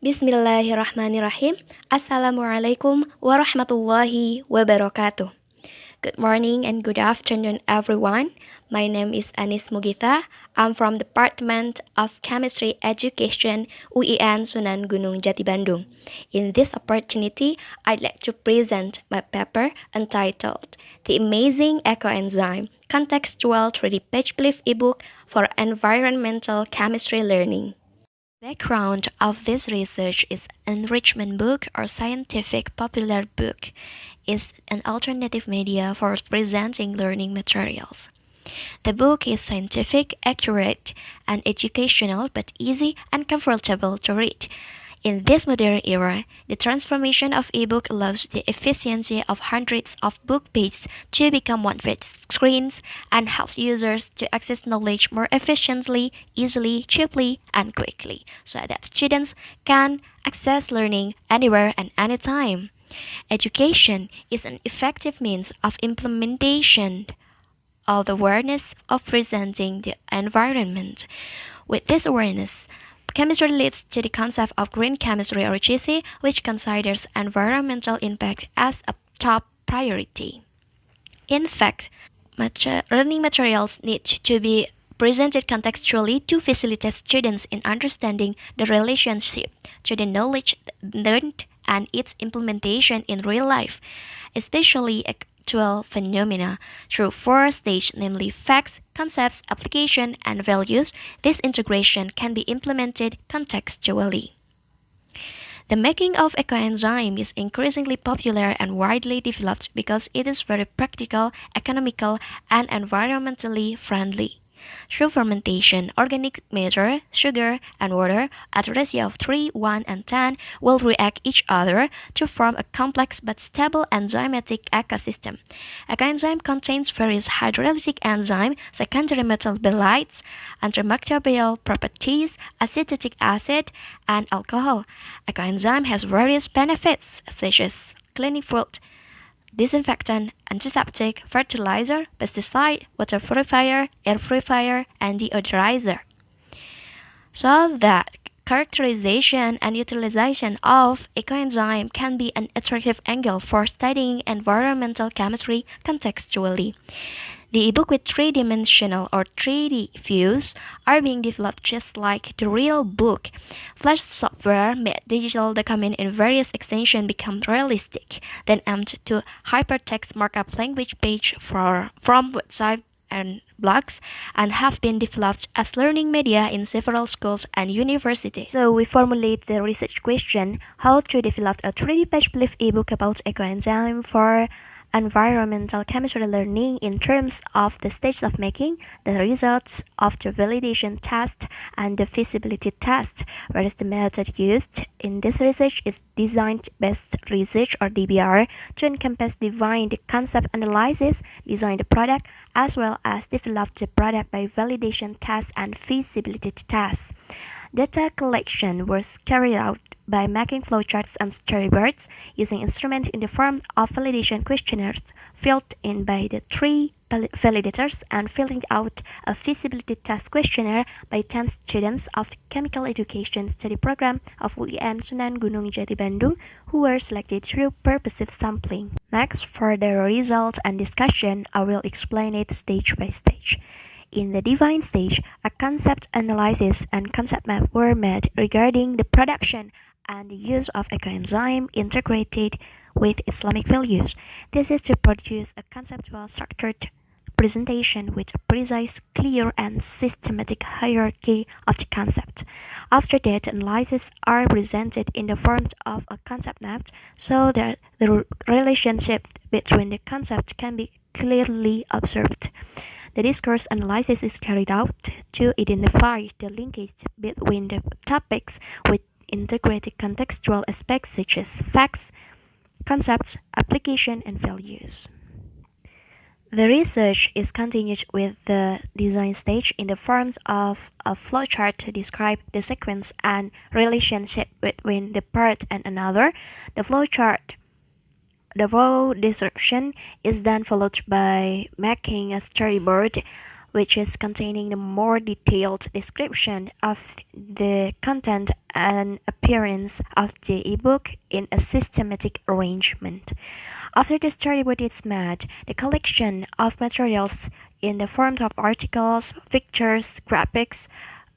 Bismillahirrahmanirrahim. Assalamualaikum warahmatullahi wabarakatuh. Good morning and good afternoon, everyone. My name is Anis Mugita. I'm from Department of Chemistry Education, UIN Sunan Gunung Jati Bandung. In this opportunity, I'd like to present my paper entitled The Amazing Ecoenzyme Contextual 3D Page Belief ebook for Environmental Chemistry Learning. Background of this research is enrichment book or scientific popular book is an alternative media for presenting learning materials. The book is scientific, accurate, and educational but easy and comfortable to read. In this modern era, the transformation of ebook allows the efficiency of hundreds of book pages to become one-page screens and helps users to access knowledge more efficiently, easily, cheaply, and quickly, so that students can access learning anywhere and anytime. Education is an effective means of implementation of the awareness of presenting the environment. With this awareness, chemistry leads to the concept of green chemistry or GC, which considers environmental impact as a top priority. In fact, learning materials need to be presented contextually to facilitate students in understanding the relationship to the knowledge learned and its implementation in real life, especially actual phenomena, through four stages, namely facts, concepts, application, and values. This integration can be implemented contextually. The making of ecoenzyme is increasingly popular and widely developed because it is very practical, economical, and environmentally friendly. Through fermentation, organic matter, sugar, and water at a ratio of 3, 1, and 10 will react each other to form a complex but stable enzymatic ecosystem. Ecoenzyme contains various hydrolytic enzymes, secondary metabolites, antimicrobial properties, acetic acid, and alcohol. Ecoenzyme has various benefits such as cleaning food, disinfectant, antiseptic, fertilizer, pesticide, water purifier, air purifier, and deodorizer. So that characterization and utilization of ecoenzyme can be an attractive angle for studying environmental chemistry contextually. The ebook with three-dimensional or 3D views are being developed just like the real book. Flash software made digital document in various extensions become realistic, then aimed to hypertext markup language page from website and blogs, and have been developed as learning media in several schools and universities. So we formulate the research question, how to develop a 3D page belief ebook about ecoenzyme for environmental chemistry learning in terms of the stage of making, the results of the validation test, and the feasibility test, whereas the method used in this research is design-based research or DBR to encompass define the concept analysis, design the product, as well as develop the product by validation tests and feasibility tests. Data collection was carried out by making flowcharts and storyboards using instruments in the form of validation questionnaires filled in by the three validators and filling out a feasibility test questionnaire by 10 students of the Chemical Education Study Program of UIN Sunan Gunung Jati Bandung who were selected through purposive sampling. Next, for the result and discussion, I will explain it stage by stage. In the define stage, a concept analysis and concept map were made regarding the production and the use of ecoenzyme integrated with Islamic values. This is to produce a conceptual structured presentation with a precise, clear, and systematic hierarchy of the concept. After that, analyses are presented in the form of a concept map so that the relationship between the concepts can be clearly observed. The discourse analysis is carried out to identify the linkage between the topics with integrated contextual aspects such as facts, concepts, application, and values. The research is continued with the design stage in the form of a flowchart to describe the sequence and relationship between the part and another. The flow description is then followed by making a storyboard which is containing the more detailed description of the content and appearance of the ebook in a systematic arrangement. After the storyboard is made, the collection of materials in the form of articles, pictures, graphics,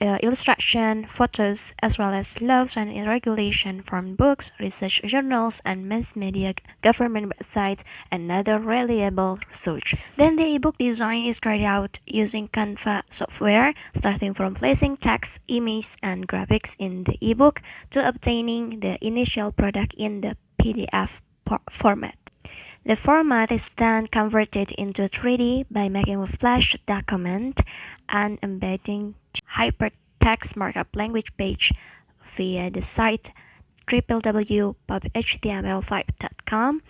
illustration, photos, as well as laws and regulation from books, research journals, and mass media, government websites, and other reliable research. Then the ebook design is carried out using Canva software, starting from placing text, image, and graphics in the ebook to obtaining the initial product in the PDF format. The format is then converted into 3D by making a Flash document and embedding hypertext markup language page via the site www.pubhtml5.com.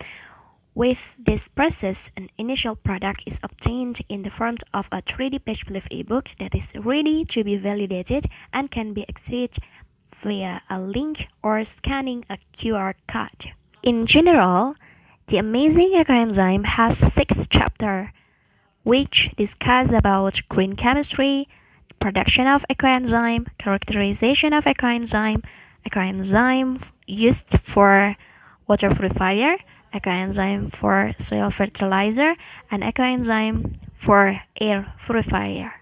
With this process, an initial product is obtained in the form of a 3D page belief ebook that is ready to be validated and can be accessed via a link or scanning a QR code. In general, The Amazing Ecoenzyme has 6 chapters, which discuss about green chemistry, production of ecoenzyme, characterization of ecoenzyme, ecoenzyme used for water purifier, ecoenzyme for soil fertilizer, and ecoenzyme for air purifier.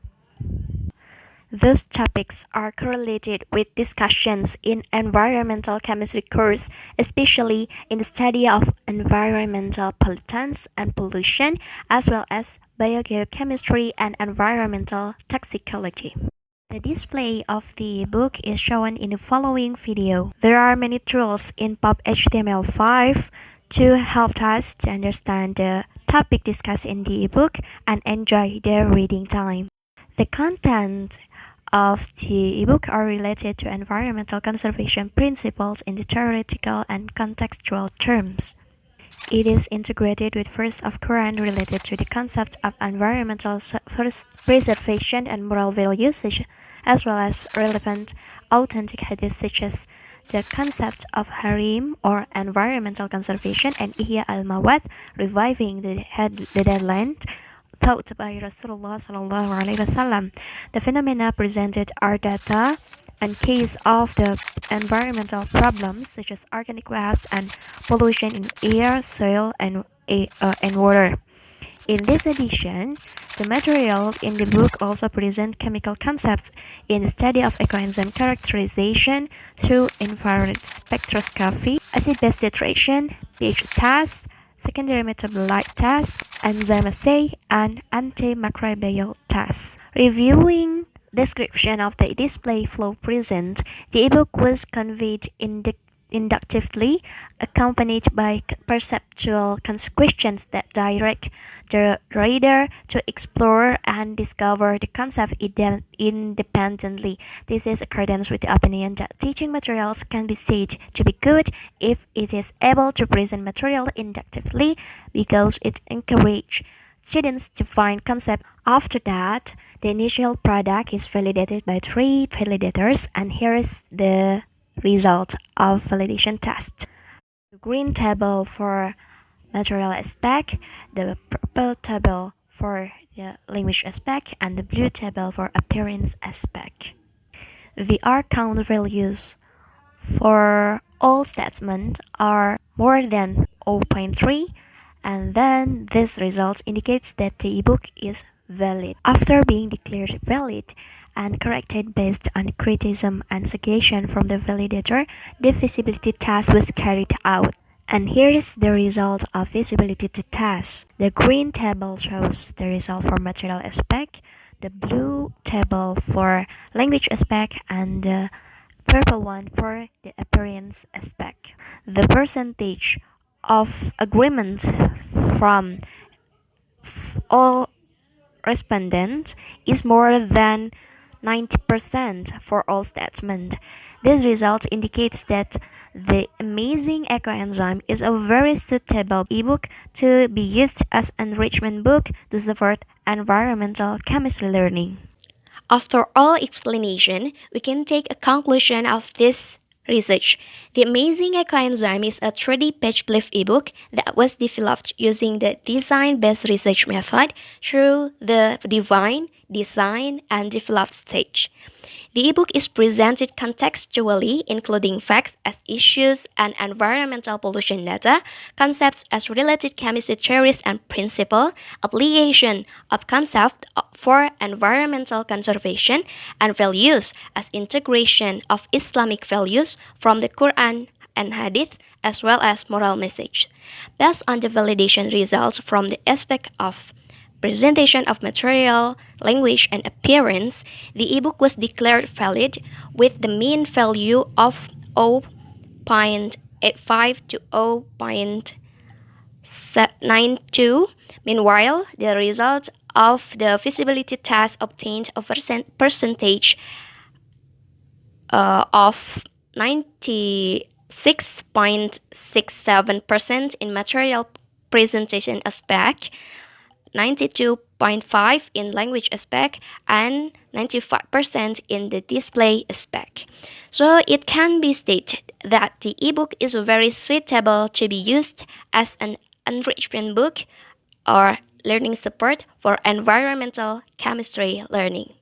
Those topics are correlated with discussions in environmental chemistry course, especially in the study of environmental pollutants and pollution, as well as biogeochemistry and environmental toxicology. The display of the book is shown in the following video. There are many tools in Pub HTML5 to help us to understand the topic discussed in the ebook and enjoy the reading time. The content of the ebook are related to environmental conservation principles in the theoretical and contextual terms. It is integrated with verse of Quran related to the concept of environmental preservation and moral values, as well as relevant authentic hadiths such as the concept of harim or environmental conservation and ihya al-mawad, reviving the dead land, taught by Rasulullah sallallahu alaihi wasallam. The phenomena presented are data and case of the environmental problems such as organic waste and pollution in air, soil, and water. In this edition, the material in the book also present chemical concepts in the study of ecoenzyme characterization through infrared spectroscopy, acid-base titration, pH test, secondary metabolite tests, enzyme assay, and antimicrobial tests. Reviewing description of the display flow present, the ebook was conveyed inductively, accompanied by perceptual questions that direct the reader to explore and discover the concept independently. This is accordance with the opinion that teaching materials can be said to be good if it is able to present material inductively, because it encourages students to find concept. After that, the initial product is validated by 3 validators, and here is the result of validation test. The green table for material aspect, the purple table for the language aspect, and the blue table for appearance aspect. The R count values for all statements are more than 0.3, and then this result indicates that the ebook is valid. After being declared valid and corrected based on criticism and suggestion from the validator, the feasibility test was carried out. And here is the result of feasibility test. The green table shows the result for material aspect, the blue table for language aspect, and the purple one for the appearance aspect. The percentage of agreement from all respondents is more than 90% for all statements. This result indicates that The Amazing Ecoenzyme is a very suitable ebook to be used as an enrichment book to support environmental chemistry learning. After all explanation, we can take a conclusion of this research. The Amazing Ecoenzyme is a 3D page belief ebook that was developed using the design-based research method through the divine, design, and development stage. The ebook is presented contextually, including facts as issues and environmental pollution data, concepts as related chemistry theories and principle, application of concept for environmental conservation, and values as integration of Islamic values from the Quran and Hadith, as well as moral message. Based on the validation results from the aspect of presentation of material, language, and appearance, the ebook was declared valid with the mean value of 0.85 to 0.92. Meanwhile, the result of the feasibility test obtained a percentage of 96.67% in material presentation aspect, 92.5 in language aspect, and 95% in the display aspect. So it can be stated that the ebook is very suitable to be used as an enrichment book or learning support for environmental chemistry learning.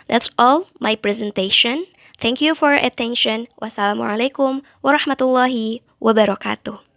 That's all my presentation. Thank you for your attention. Wassalamualaikum warahmatullahi wabarakatuh.